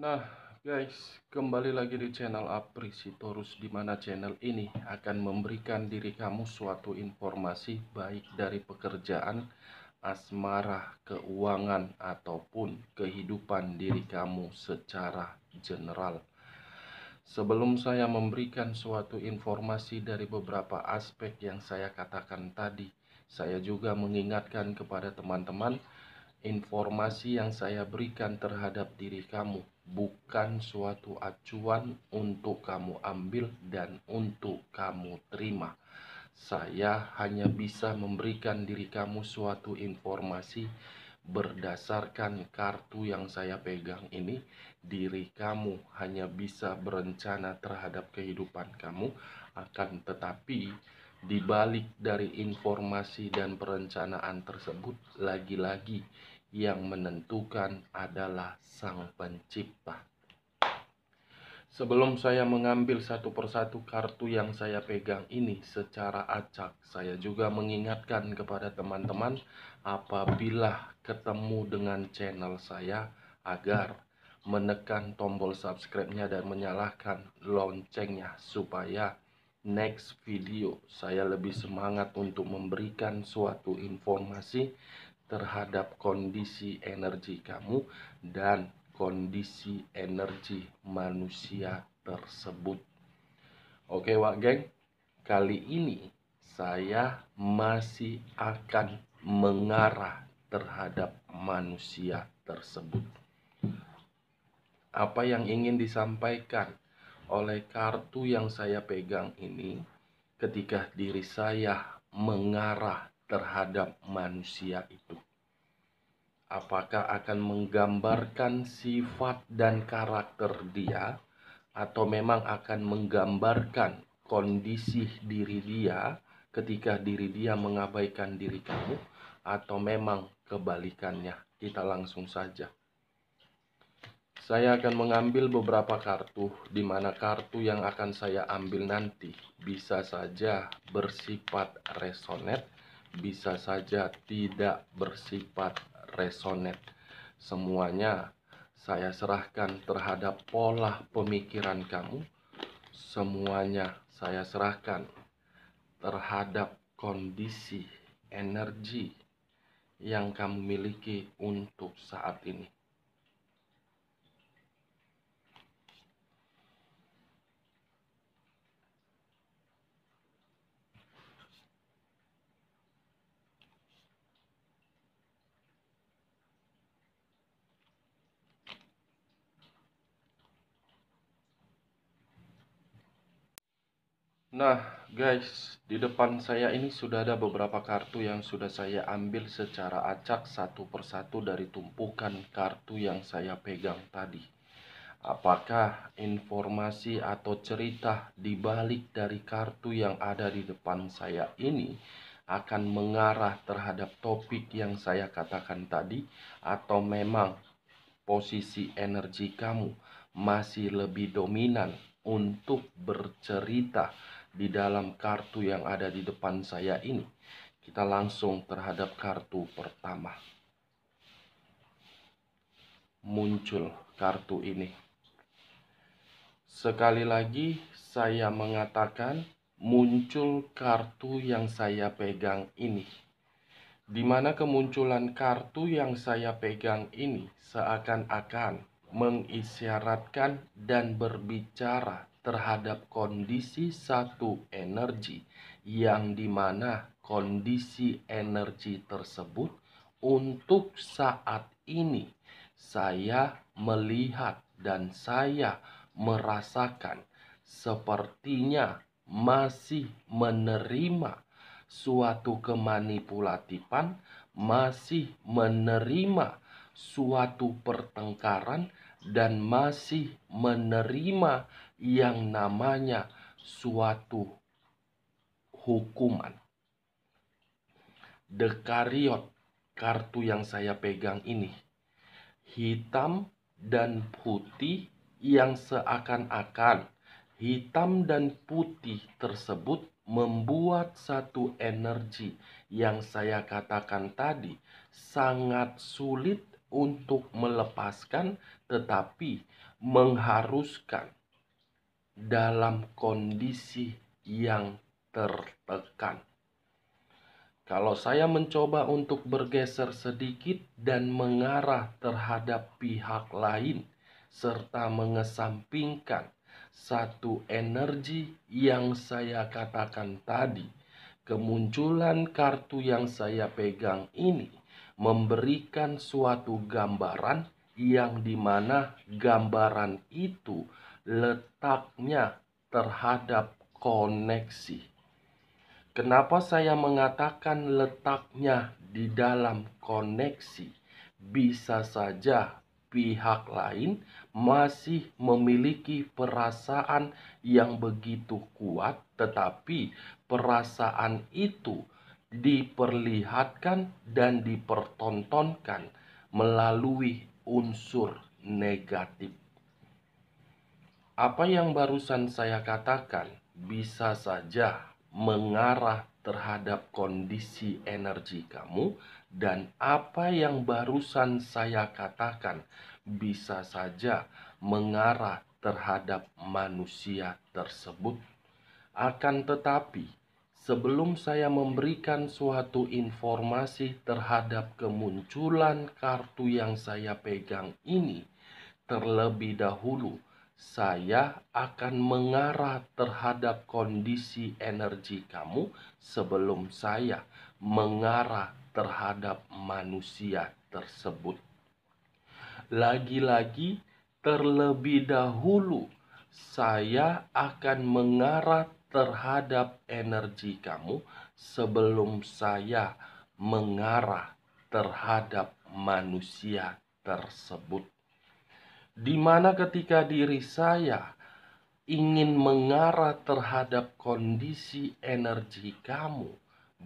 Nah, guys, kembali lagi di channel Aprisitorus, di mana channel ini akan memberikan diri kamu suatu informasi baik dari pekerjaan, asmara, keuangan, ataupun kehidupan diri kamu secara general. Sebelum saya memberikan suatu informasi dari beberapa aspek yang saya katakan tadi, saya juga mengingatkan kepada teman-teman, informasi yang saya berikan terhadap diri kamu bukan suatu acuan untuk kamu ambil dan untuk kamu terima. Saya hanya bisa memberikan diri kamu suatu informasi berdasarkan kartu yang saya pegang ini. Diri kamu hanya bisa berencana terhadap kehidupan kamu, akan tetapi di balik dari informasi dan perencanaan tersebut, lagi-lagi yang menentukan adalah Sang Pencipta. Sebelum saya mengambil satu persatu kartu yang saya pegang ini secara acak, saya juga mengingatkan kepada teman-teman apabila ketemu dengan channel saya agar menekan tombol subscribe-nya dan menyalakan loncengnya supaya next video saya lebih semangat untuk memberikan suatu informasi terhadap kondisi energi kamu dan kondisi energi manusia tersebut. Oke Wak Geng, kali ini saya masih akan mengarah terhadap manusia tersebut. Apa yang ingin disampaikan oleh kartu yang saya pegang ini ketika diri saya mengarah terhadap manusia itu? Apakah akan menggambarkan sifat dan karakter dia, atau memang akan menggambarkan kondisi diri dia ketika diri dia mengabaikan diri kamu, atau memang kebalikannya? Kita langsung saja. Saya akan mengambil beberapa kartu, di mana kartu yang akan saya ambil nanti bisa saja bersifat resonate, bisa saja tidak bersifat resonate. Semuanya saya serahkan terhadap pola pemikiran kamu. Semuanya saya serahkan terhadap kondisi energi yang kamu miliki untuk saat ini. Nah guys, di depan saya ini sudah ada beberapa kartu yang sudah saya ambil secara acak satu persatu dari tumpukan kartu yang saya pegang tadi. Apakah informasi atau cerita di balik dari kartu yang ada di depan saya ini akan mengarah terhadap topik yang saya katakan tadi, atau memang posisi energi kamu masih lebih dominan untuk bercerita di dalam kartu yang ada di depan saya ini? Kita langsung terhadap kartu pertama. Muncul kartu ini. Sekali lagi saya mengatakan muncul kartu yang saya pegang ini. Di mana kemunculan kartu yang saya pegang ini seakan-akan mengisyaratkan dan berbicara terhadap kondisi satu energi, yang dimana kondisi energi tersebut untuk saat ini saya melihat dan saya merasakan sepertinya masih menerima suatu kemanipulatifan, masih menerima suatu pertengkaran, dan masih menerima yang namanya suatu hukuman. Dekariot kartu yang saya pegang ini hitam dan putih, yang seakan-akan hitam dan putih tersebut membuat satu energi yang saya katakan tadi sangat sulit untuk melepaskan, tetapi mengharuskan dalam kondisi yang tertekan. Kalau saya mencoba untuk bergeser sedikit dan mengarah terhadap pihak lain, serta mengesampingkan satu energi yang saya katakan tadi, kemunculan kartu yang saya pegang ini memberikan suatu gambaran yang dimana gambaran itu letaknya terhadap koneksi. Kenapa saya mengatakan letaknya di dalam koneksi? Bisa saja pihak lain masih memiliki perasaan yang begitu kuat, tetapi perasaan itu diperlihatkan dan dipertontonkan melalui unsur negatif. Apa yang barusan saya katakan bisa saja mengarah terhadap kondisi energi kamu, dan apa yang barusan saya katakan bisa saja mengarah terhadap manusia tersebut. Akan tetapi, sebelum saya memberikan suatu informasi terhadap kemunculan kartu yang saya pegang ini, terlebih dahulu saya akan mengarah terhadap kondisi energi kamu sebelum saya mengarah terhadap manusia tersebut. Lagi-lagi, terlebih dahulu saya akan mengarah terhadap energi kamu sebelum saya mengarah terhadap manusia tersebut. Di mana ketika diri saya ingin mengarah terhadap kondisi energi kamu,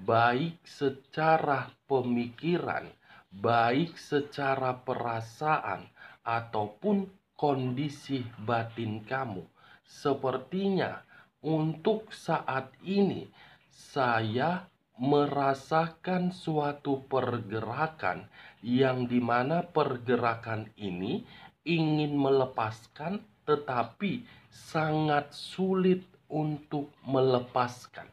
baik secara pemikiran, baik secara perasaan, ataupun kondisi batin kamu, sepertinya untuk saat ini saya merasakan suatu pergerakan yang dimana pergerakan ini ingin melepaskan, tetapi sangat sulit untuk melepaskan.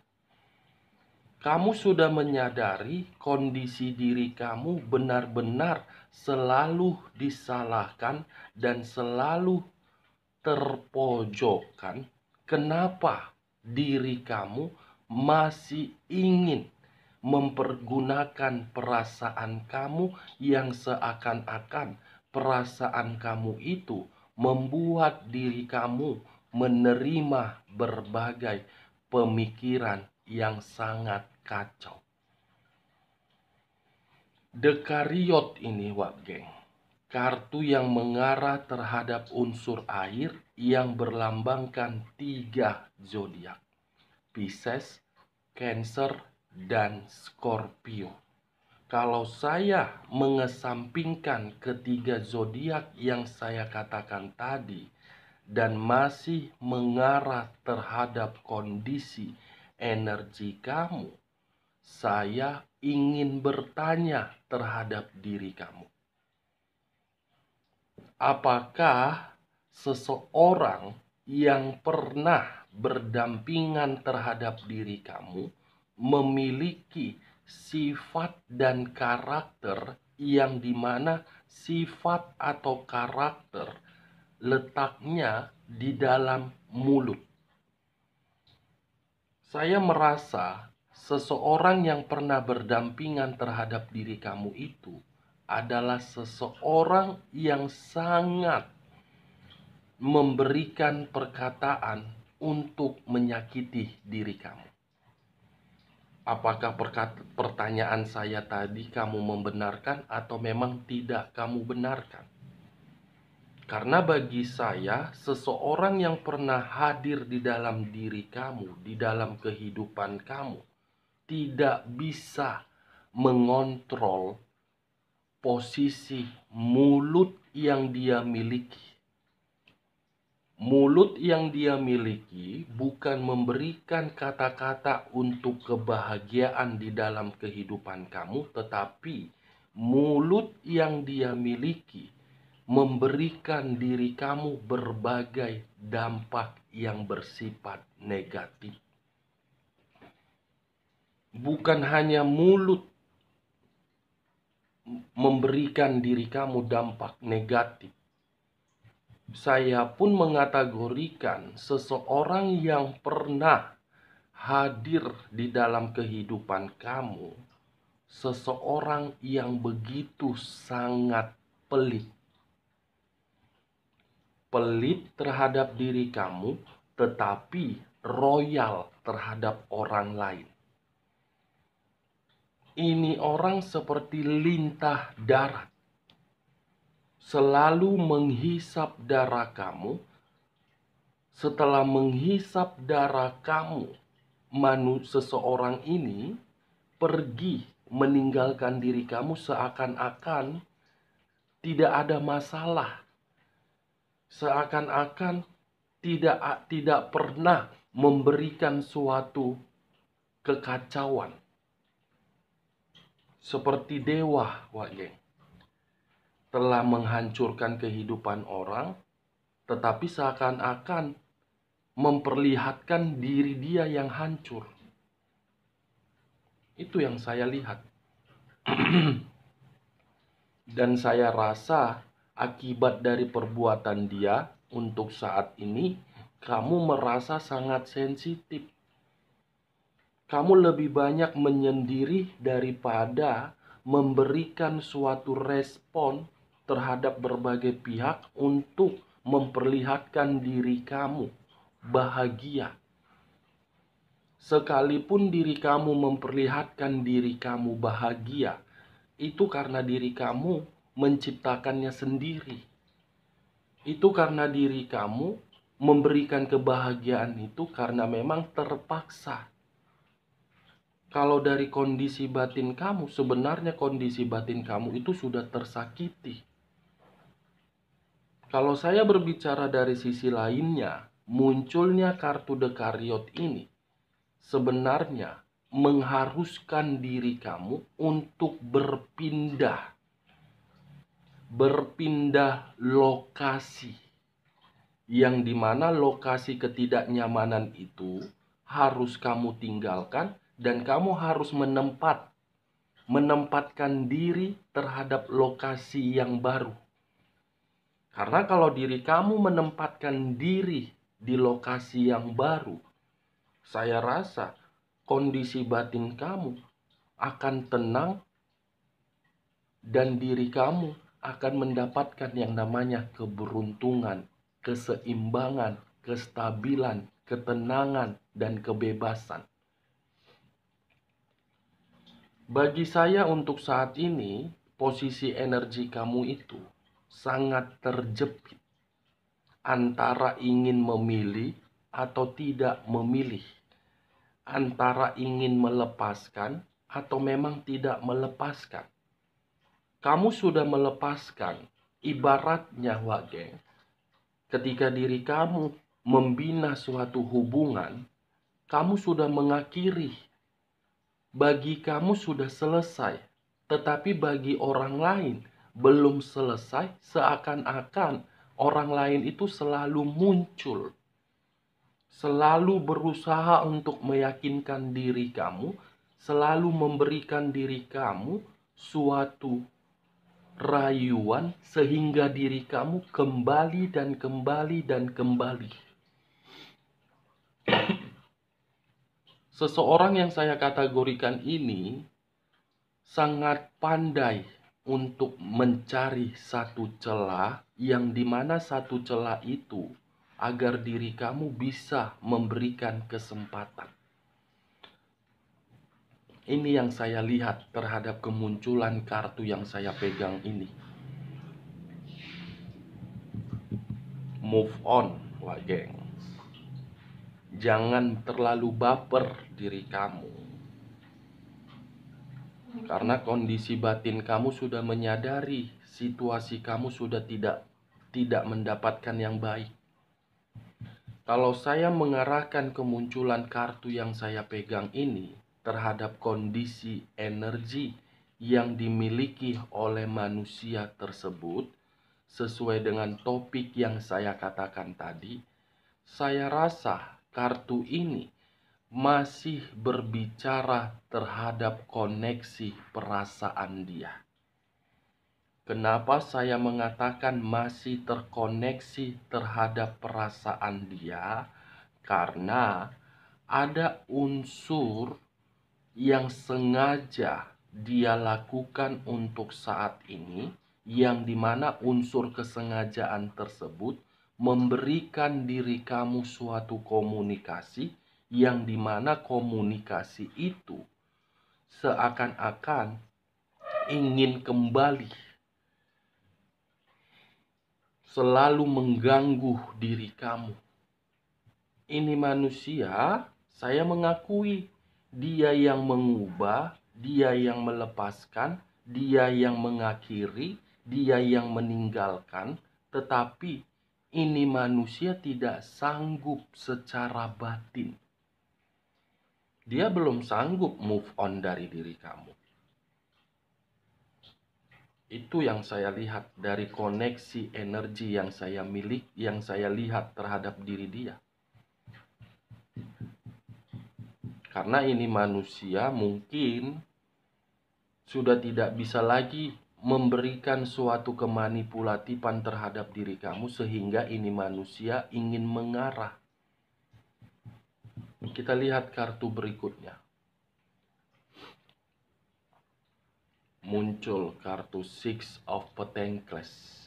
Kamu sudah menyadari kondisi diri kamu benar-benar selalu disalahkan dan selalu terpojokkan. Kenapa diri kamu masih ingin mempergunakan perasaan kamu yang seakan-akan perasaan kamu itu membuat diri kamu menerima berbagai pemikiran yang sangat kacau. Dekariot ini, Wak Geng, kartu yang mengarah terhadap unsur air yang berlambangkan 3 zodiak: Pisces, Cancer, dan Scorpio. Kalau saya mengesampingkan ketiga zodiak yang saya katakan tadi dan masih mengarah terhadap kondisi energi kamu, saya ingin bertanya terhadap diri kamu. Apakah seseorang yang pernah berdampingan terhadap diri kamu memiliki sifat dan karakter yang dimana sifat atau karakter letaknya di dalam mulut? Saya merasa seseorang yang pernah berdampingan terhadap diri kamu itu adalah seseorang yang sangat memberikan perkataan untuk menyakiti diri kamu. Apakah pertanyaan saya tadi kamu membenarkan atau memang tidak kamu benarkan? Karena bagi saya, seseorang yang pernah hadir di dalam diri kamu, di dalam kehidupan kamu, tidak bisa mengontrol posisi mulut yang dia miliki. Mulut yang dia miliki bukan memberikan kata-kata untuk kebahagiaan di dalam kehidupan kamu, tetapi mulut yang dia miliki memberikan diri kamu berbagai dampak yang bersifat negatif. Bukan hanya mulut memberikan diri kamu dampak negatif. Saya pun mengategorikan seseorang yang pernah hadir di dalam kehidupan kamu, seseorang yang begitu sangat pelit. Pelit terhadap diri kamu, tetapi royal terhadap orang lain. Ini orang seperti lintah darat, selalu menghisap darah kamu. Setelah menghisap darah kamu, seseorang ini pergi meninggalkan diri kamu seakan-akan tidak ada masalah. Seakan-akan tidak pernah memberikan suatu kekacauan. Seperti dewa, Wak Geng. Telah menghancurkan kehidupan orang, tetapi seakan-akan memperlihatkan diri dia yang hancur. Itu yang saya lihat. Dan saya rasa akibat dari perbuatan dia untuk saat ini, kamu merasa sangat sensitif. Kamu lebih banyak menyendiri daripada memberikan suatu respon terhadap berbagai pihak untuk memperlihatkan diri kamu bahagia. Sekalipun diri kamu memperlihatkan diri kamu bahagia, itu karena diri kamu menciptakannya sendiri. Itu karena diri kamu memberikan kebahagiaan itu karena memang terpaksa. Kalau dari kondisi batin kamu, sebenarnya kondisi batin kamu itu sudah tersakiti. Kalau saya berbicara dari sisi lainnya, munculnya kartu The Chariot ini sebenarnya mengharuskan diri kamu untuk berpindah lokasi, yang dimana lokasi ketidaknyamanan itu harus kamu tinggalkan dan kamu harus menempatkan diri terhadap lokasi yang baru. Karena kalau diri kamu menempatkan diri di lokasi yang baru, saya rasa kondisi batin kamu akan tenang dan diri kamu akan mendapatkan yang namanya keberuntungan, keseimbangan, kestabilan, ketenangan, dan kebebasan. Bagi saya untuk saat ini, posisi energi kamu itu sangat terjepit antara ingin memilih atau tidak memilih, antara ingin melepaskan atau memang tidak melepaskan. Kamu sudah melepaskan, ibaratnya Wak Geng, ketika diri kamu membina suatu hubungan, kamu sudah mengakhiri. Bagi kamu sudah selesai, tetapi bagi orang lain belum selesai, seakan-akan orang lain itu selalu muncul. Selalu berusaha untuk meyakinkan diri kamu, selalu memberikan diri kamu suatu rayuan sehingga diri kamu kembali dan kembali dan kembali. Seseorang yang saya kategorikan ini sangat pandai untuk mencari satu celah, yang dimana satu celah itu agar diri kamu bisa memberikan kesempatan. Ini yang saya lihat terhadap kemunculan kartu yang saya pegang ini. Move on, Wak Geng. Jangan terlalu baper diri kamu. Karena kondisi batin kamu sudah menyadari situasi kamu sudah tidak mendapatkan yang baik. Kalau saya mengarahkan kemunculan kartu yang saya pegang ini terhadap kondisi energi yang dimiliki oleh manusia tersebut, sesuai dengan topik yang saya katakan tadi, saya rasa kartu ini masih berbicara terhadap koneksi perasaan dia. Kenapa saya mengatakan masih terkoneksi terhadap perasaan dia? Karena ada unsur yang sengaja dia lakukan untuk saat ini, yang dimana unsur kesengajaan tersebut memberikan diri kamu suatu komunikasi, yang dimana komunikasi itu seakan-akan ingin kembali, selalu mengganggu diri kamu. Ini manusia, saya mengakui, dia yang mengubah, dia yang melepaskan, dia yang mengakhiri, dia yang meninggalkan. Tetapi ini manusia tidak sanggup secara batin. Dia belum sanggup move on dari diri kamu. Itu yang saya lihat dari koneksi energi yang saya miliki, yang saya lihat terhadap diri dia. Karena ini manusia mungkin sudah tidak bisa lagi memberikan suatu kemanipulatifan terhadap diri kamu, sehingga ini manusia ingin mengarah. Kita lihat kartu berikutnya. Muncul kartu Six of Pentacles.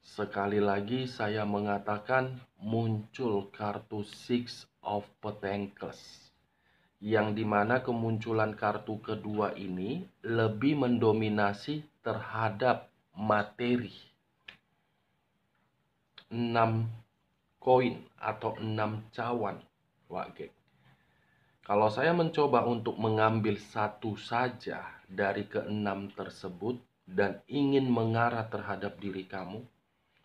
Sekali lagi saya mengatakan muncul kartu Six of Pentacles, yang dimana kemunculan kartu kedua ini lebih mendominasi terhadap materi. 6 koin atau 6 cawan, Wage. Kalau saya mencoba untuk mengambil satu saja dari keenam tersebut dan ingin mengarah terhadap diri kamu,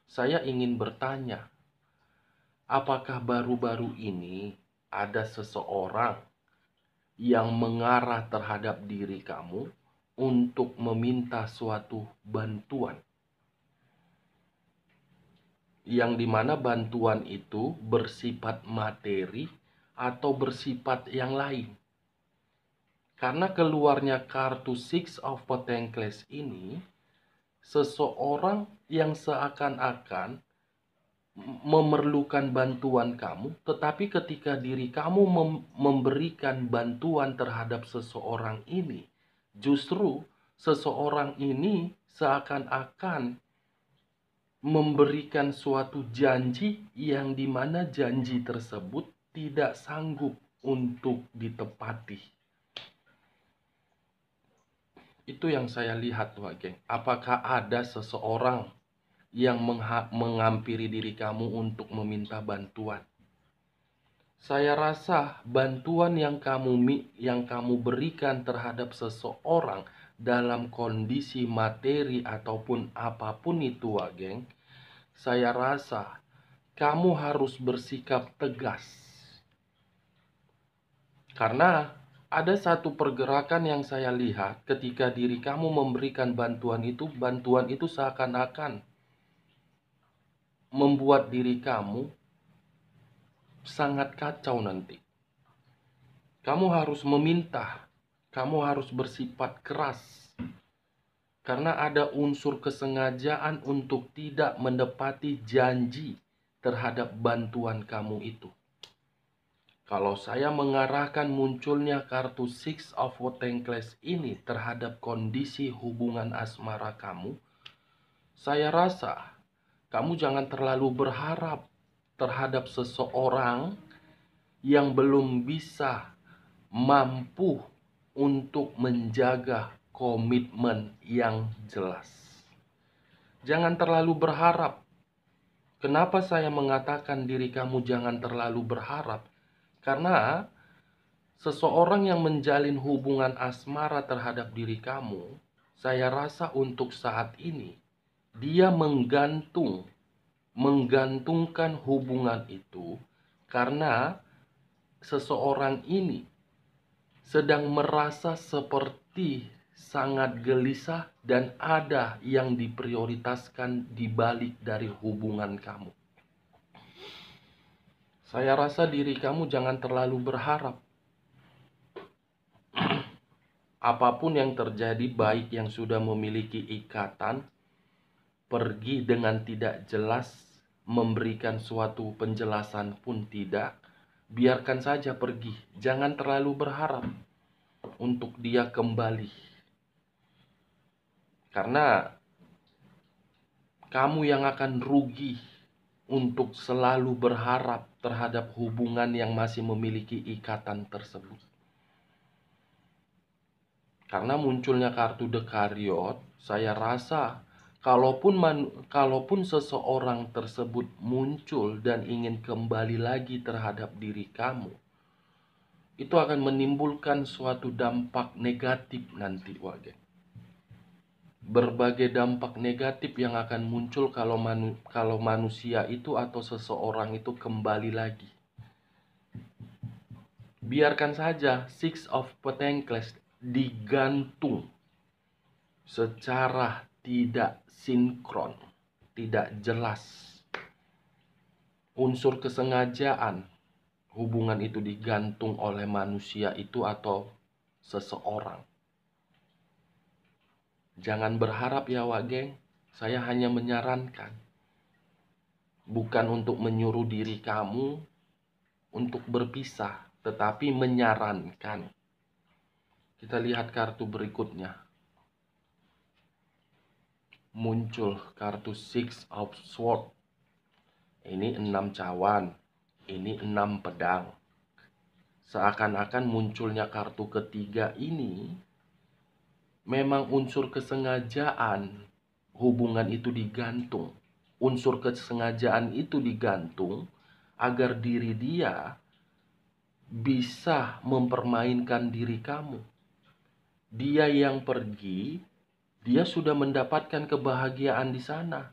saya ingin bertanya, apakah baru-baru ini ada seseorang yang mengarah terhadap diri kamu untuk meminta suatu bantuan, yang dimana bantuan itu bersifat materi atau bersifat yang lain? Karena keluarnya kartu Six of Pentacles ini, seseorang yang seakan-akan memerlukan bantuan kamu, tetapi ketika diri kamu memberikan bantuan terhadap seseorang ini, justru seseorang ini seakan-akan memberikan suatu janji, yang dimana janji tersebut tidak sanggup untuk ditepati. Itu yang saya lihat, Wage. Apakah ada seseorang yang menghampiri diri kamu untuk meminta bantuan? Saya rasa bantuan yang kamu berikan terhadap seseorang dalam kondisi materi ataupun apapun itu, Wage, saya rasa kamu harus bersikap tegas. Karena ada satu pergerakan yang saya lihat ketika diri kamu memberikan bantuan itu seakan-akan membuat diri kamu sangat kacau nanti. Kamu harus meminta, kamu harus bersifat keras. Karena ada unsur kesengajaan untuk tidak menepati janji terhadap bantuan kamu itu. Kalau saya mengarahkan munculnya kartu Six of Pentacles ini terhadap kondisi hubungan asmara kamu, saya rasa kamu jangan terlalu berharap terhadap seseorang yang belum bisa mampu untuk menjaga komitmen yang jelas. Jangan terlalu berharap. Kenapa saya mengatakan diri kamu jangan terlalu berharap? Karena seseorang yang menjalin hubungan asmara terhadap diri kamu, saya rasa untuk saat ini dia menggantungkan hubungan itu karena seseorang ini sedang merasa seperti sangat gelisah, dan ada yang diprioritaskan di balik dari hubungan kamu. Saya rasa diri kamu jangan terlalu berharap. Apapun yang terjadi, baik yang sudah memiliki ikatan, pergi dengan tidak jelas, memberikan suatu penjelasan pun tidak, biarkan saja pergi. Jangan terlalu berharap untuk dia kembali. Karena kamu yang akan rugi untuk selalu berharap terhadap hubungan yang masih memiliki ikatan tersebut. Karena munculnya kartu The Chariot, saya rasa kalaupun seseorang tersebut muncul dan ingin kembali lagi terhadap diri kamu, itu akan menimbulkan suatu dampak negatif nanti, Wagen. Berbagai dampak negatif yang akan muncul kalau manusia itu atau seseorang itu kembali lagi. Biarkan saja Six of Pentacles digantung secara tidak sinkron, tidak jelas. Unsur kesengajaan hubungan itu digantung oleh manusia itu atau seseorang. Jangan berharap ya Wak Geng, saya hanya menyarankan. Bukan untuk menyuruh diri kamu untuk berpisah, tetapi menyarankan. Kita lihat kartu berikutnya. Muncul kartu Six of Swords. Ini 6 cawan, ini 6 pedang. Seakan-akan munculnya kartu ketiga ini memang unsur kesengajaan hubungan itu digantung. Unsur kesengajaan itu digantung agar diri dia bisa mempermainkan diri kamu. Dia yang pergi, dia sudah mendapatkan kebahagiaan di sana.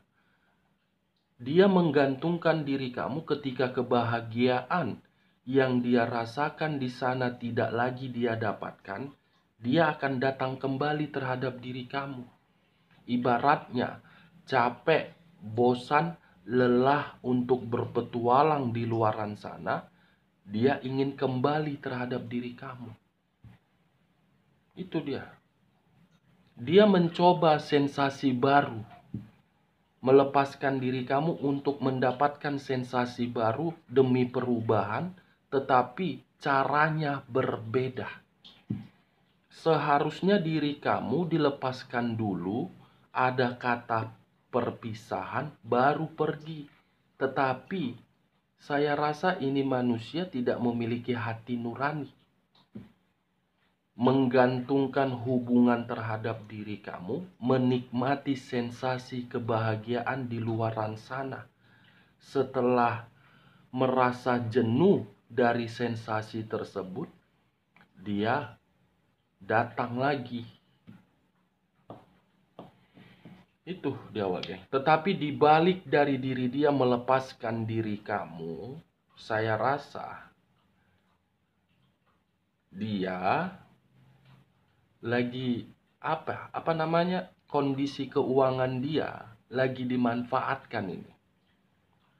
Dia menggantungkan diri kamu ketika kebahagiaan yang dia rasakan di sana tidak lagi dia dapatkan, dia akan datang kembali terhadap diri kamu. Ibaratnya capek, bosan, lelah untuk berpetualang di luaran sana, dia ingin kembali terhadap diri kamu. Itu dia. Dia mencoba sensasi baru, melepaskan diri kamu untuk mendapatkan sensasi baru demi perubahan, tetapi caranya berbeda. Seharusnya diri kamu dilepaskan dulu, ada kata perpisahan, baru pergi. Tetapi saya rasa ini manusia tidak memiliki hati nurani. Menggantungkan hubungan terhadap diri kamu, menikmati sensasi kebahagiaan di luaran sana. Setelah merasa jenuh dari sensasi tersebut, dia datang lagi. Itu dia Wak. Tetapi dibalik dari diri dia melepaskan diri kamu, saya rasa dia lagi kondisi keuangan dia lagi dimanfaatkan ini.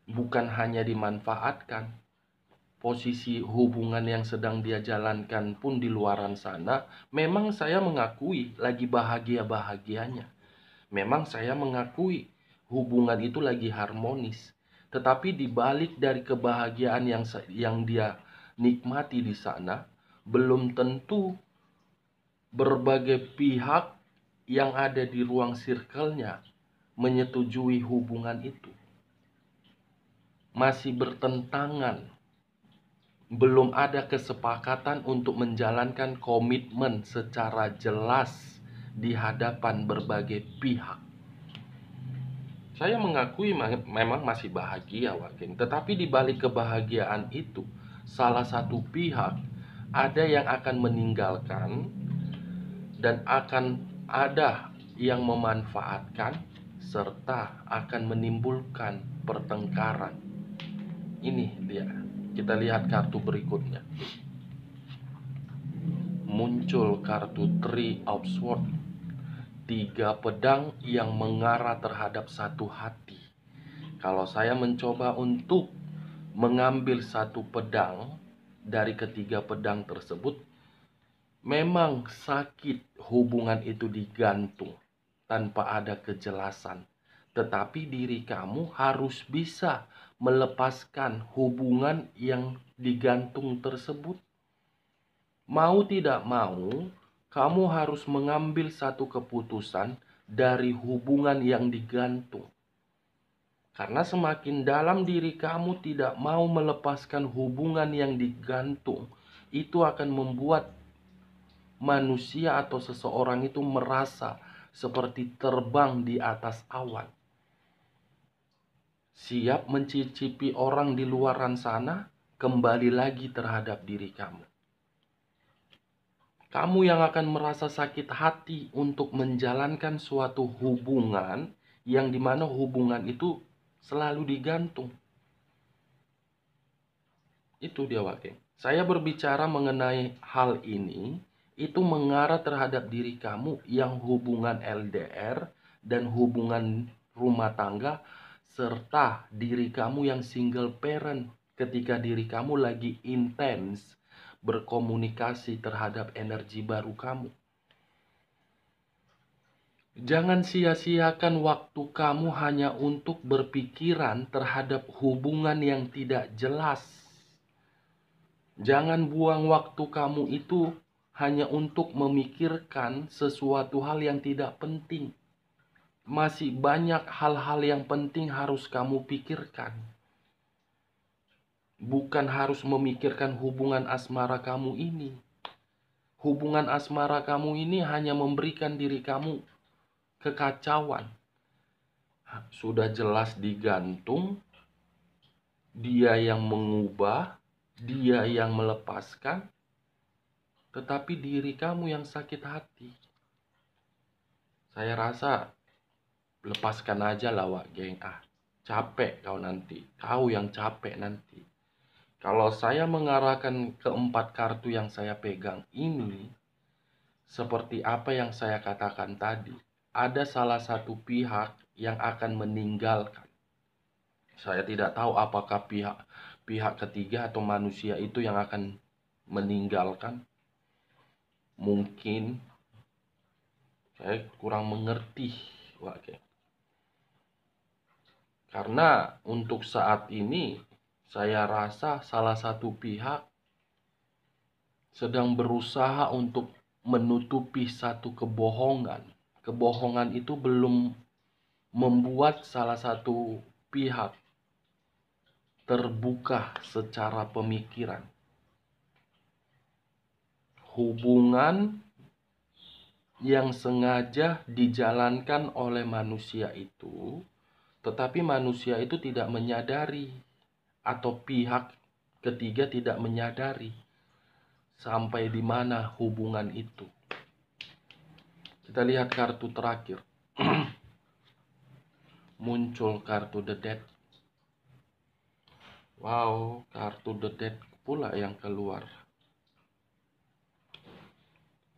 Bukan hanya dimanfaatkan, posisi hubungan yang sedang dia jalankan pun di luaran sana, memang saya mengakui lagi bahagia-bahagianya. Memang saya mengakui hubungan itu lagi harmonis. Tetapi dibalik dari kebahagiaan yang dia nikmati di sana, belum tentu berbagai pihak yang ada di ruang circle-nya menyetujui hubungan itu. Masih bertentangan. Belum ada kesepakatan untuk menjalankan komitmen secara jelas di hadapan berbagai pihak. Saya mengakui memang masih bahagia, Wagen. Tetapi di balik kebahagiaan itu, salah satu pihak ada yang akan meninggalkan dan akan ada yang memanfaatkan serta akan menimbulkan pertengkaran. Ini dia. Kita lihat kartu berikutnya. muncul kartu Three of Swords, 3 pedang yang mengarah terhadap satu hati. Kalau saya mencoba untuk mengambil satu pedang dari ketiga pedang tersebut, memang sakit hubungan itu digantung tanpa ada kejelasan. Tetapi diri kamu harus bisa melepaskan hubungan yang digantung tersebut. Mau tidak mau, kamu harus mengambil satu keputusan dari hubungan yang digantung. Karena semakin dalam diri kamu tidak mau melepaskan hubungan yang digantung, itu akan membuat manusia atau seseorang itu merasa seperti terbang di atas awan. Siap mencicipi orang di luaran sana, kembali lagi terhadap diri kamu. Kamu yang akan merasa sakit hati untuk menjalankan suatu hubungan yang dimana hubungan itu selalu digantung. Itu dia wakil. Saya berbicara mengenai hal ini, itu mengarah terhadap diri kamu yang hubungan LDR dan hubungan rumah tangga, serta diri kamu yang single parent ketika diri kamu lagi intens berkomunikasi terhadap energi baru kamu. Jangan sia-siakan waktu kamu hanya untuk berpikiran terhadap hubungan yang tidak jelas. Jangan buang waktu kamu itu hanya untuk memikirkan sesuatu hal yang tidak penting. Masih banyak hal-hal yang penting harus kamu pikirkan. Bukan harus memikirkan hubungan asmara kamu ini. Hubungan asmara kamu ini hanya memberikan diri kamu kekacauan. Sudah jelas digantung, dia yang mengubah, dia yang melepaskan, tetapi diri kamu yang sakit hati. Saya rasa lepaskan aja lah wak geng. Capek kau nanti, kau yang capek nanti. Kalau saya mengarahkan keempat kartu yang saya pegang ini, seperti apa yang saya katakan tadi, ada salah satu pihak yang akan meninggalkan. Saya tidak tahu apakah pihak ketiga atau manusia itu yang akan meninggalkan. Mungkin saya kurang mengerti, Wak. Karena untuk saat ini saya rasa salah satu pihak sedang berusaha untuk menutupi satu kebohongan. Kebohongan itu belum membuat salah satu pihak terbuka secara pemikiran. Hubungan yang sengaja dijalankan oleh manusia itu, tetapi manusia itu tidak menyadari, atau pihak ketiga tidak menyadari sampai di mana hubungan itu. Kita lihat kartu terakhir. Muncul kartu The Death. Wow, kartu The Death pula yang keluar.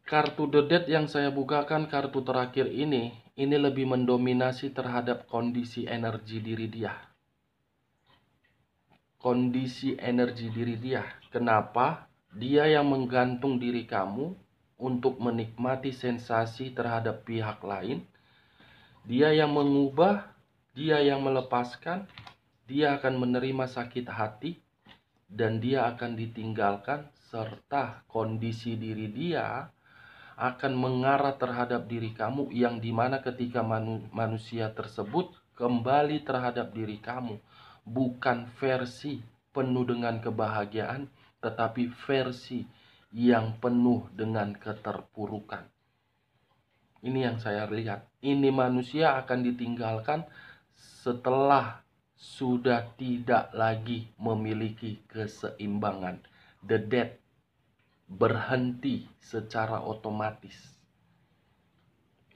Kartu The Death yang saya bukakan kartu terakhir ini lebih mendominasi terhadap kondisi energi diri dia. Kondisi energi diri dia. Kenapa? Dia yang menggantung diri kamu untuk menikmati sensasi terhadap pihak lain. Dia yang mengubah, dia yang melepaskan, dia akan menerima sakit hati, dan dia akan ditinggalkan, serta kondisi diri dia akan mengarah terhadap diri kamu, yang dimana ketika manusia tersebut kembali terhadap diri kamu, bukan versi penuh dengan kebahagiaan, tetapi versi yang penuh dengan keterpurukan. Ini yang saya lihat. Ini manusia akan ditinggalkan setelah sudah tidak lagi memiliki keseimbangan. The Death berhenti secara otomatis.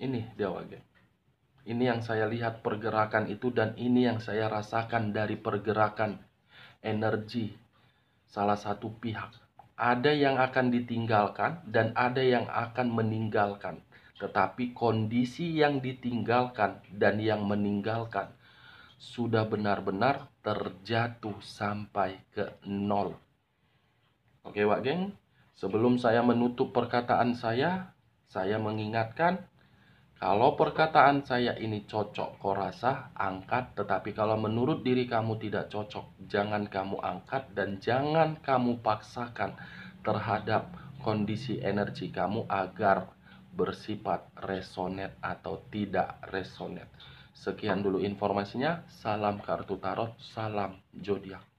Ini dia wage. Ini yang saya lihat pergerakan itu, dan ini yang saya rasakan dari pergerakan energi salah satu pihak. Ada yang akan ditinggalkan dan ada yang akan meninggalkan. Tetapi kondisi yang ditinggalkan dan yang meninggalkan sudah benar-benar terjatuh sampai ke nol. Oke, Wak Geng, sebelum saya menutup perkataan saya mengingatkan, kalau perkataan saya ini cocok kau rasa, angkat. Tetapi kalau menurut diri kamu tidak cocok, jangan kamu angkat dan jangan kamu paksakan terhadap kondisi energi kamu agar bersifat resonate atau tidak resonate. Sekian dulu informasinya. Salam kartu tarot, salam zodiak.